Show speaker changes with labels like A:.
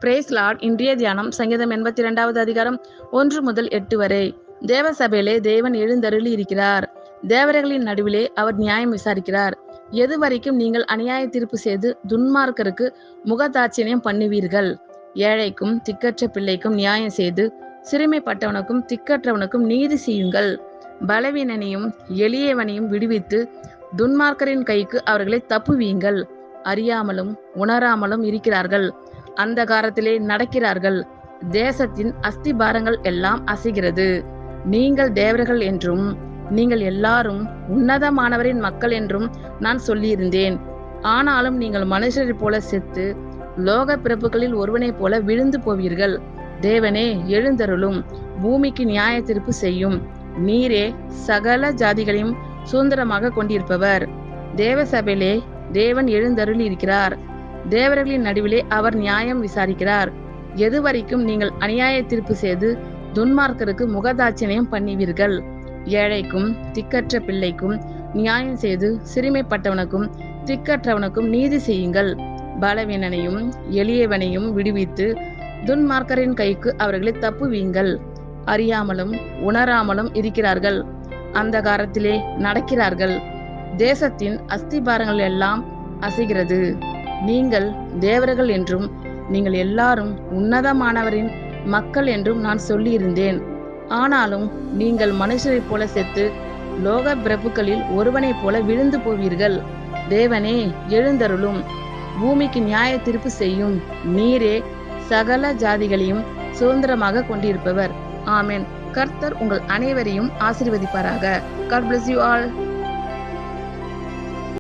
A: Brace Lord. இன்றைய தியானம் சங்கீதம் 82வது அதிகாரம் 1 முதல் 8 வரை. தேவ சபையிலே தேவன் எழுந்தருளி இருக்கிறார். தேவர்களின் நடுவிலே அவர் நியாயம் விசாரிக்கிறார். எதுவரைக்கும் நீங்கள் அநியாய தீர்ப்பு செய்து துன்மார்க்கருக்கு முகதாட்சிணியம் பண்ணுவீர்கள்? ஏழைக்கும் திக்கற்ற பிள்ளைக்கும் நியாயம் செய்து சிறுமைப்பட்டவனுக்கும் திக்கற்றவனுக்கும் நீதி செய்யுங்கள். பலவீனனையும் எளியவனையும் விடுவித்து துன்மார்க்கரின் கைக்கு அவர்களை தப்புவீங்கள். அறியாமலும் உணராமலும் இருக்கிறார்கள், அந்தகாரத்திலே நடக்கிறார்கள். தேசத்தின் அஸ்திபாரங்கள் எல்லாம் அசைகிறது. நீங்கள் தேவர்கள் என்றும் நீங்கள் எல்லாரும் உன்னதமானவரின் மக்கள் என்றும் நான் சொல்லியிருந்தேன். ஆனாலும் நீங்கள் மனுஷரைப் போல செத்து லோக பிறப்புகளில் ஒருவனைப் போல விழுந்து போவீர்கள். தேவனே எழுந்தருளும், பூமிக்கு நியாய தீர்ப்பு செய்யும். நீரே சகல ஜாதிகளையும் சுதந்திரமாக கொண்டிருப்பவர். தேவ சபையிலே தேவன் எழுந்தருளி இருக்கிறார். தேவர்களின் நடுவிலே அவர் நியாயம் விசாரிக்கிறார். எதுவரைக்கும் நீங்கள் அநியாய தீர்ப்பு செய்து துன்மார்க்கருக்கு முகதாட்சிணியம் பண்ணுவீர்கள்? ஏழைக்கும் திக்கற்ற பிள்ளைக்கும் நியாயம் செய்து சிறுமைப்பட்டவனுக்கும் திக்கற்றவனுக்கும் நீதி செய்யுங்கள். பலவீனனையும் எளியவனையும் விடுவித்து துன்மார்க்கரின் கைக்கு அவர்களை தப்புவீங்கள். அறியாமலும் உணராமலும் இருக்கிறார்கள், அந்தகாரத்திலே நடக்கிறார்கள். தேசத்தின் அஸ்திபாரங்கள் எல்லாம் அசைகிறது. நீங்கள் தேவர்கள் என்றும் நீங்கள் எல்லாரும் உன்னதமானவரின் மக்கள் என்றும் நான் சொல்லியிருந்தேன். ஆனாலும் நீங்கள் மனுஷரைப் போல செத்து லோக பிரபுக்களில் ஒருவனைப் போல விழுந்து போவீர்கள். தேவனே எழுந்தருளும், பூமிக்கு நியாய தீர்ப்பு செய்யும். நீரே சகல ஜாதிகளையும் சுதந்திரமாக கொண்டிருப்பவர். ஆமென். கர்த்தர் உங்கள் அனைவரையும் ஆசீர்வதிப்பாராக. God bless you all.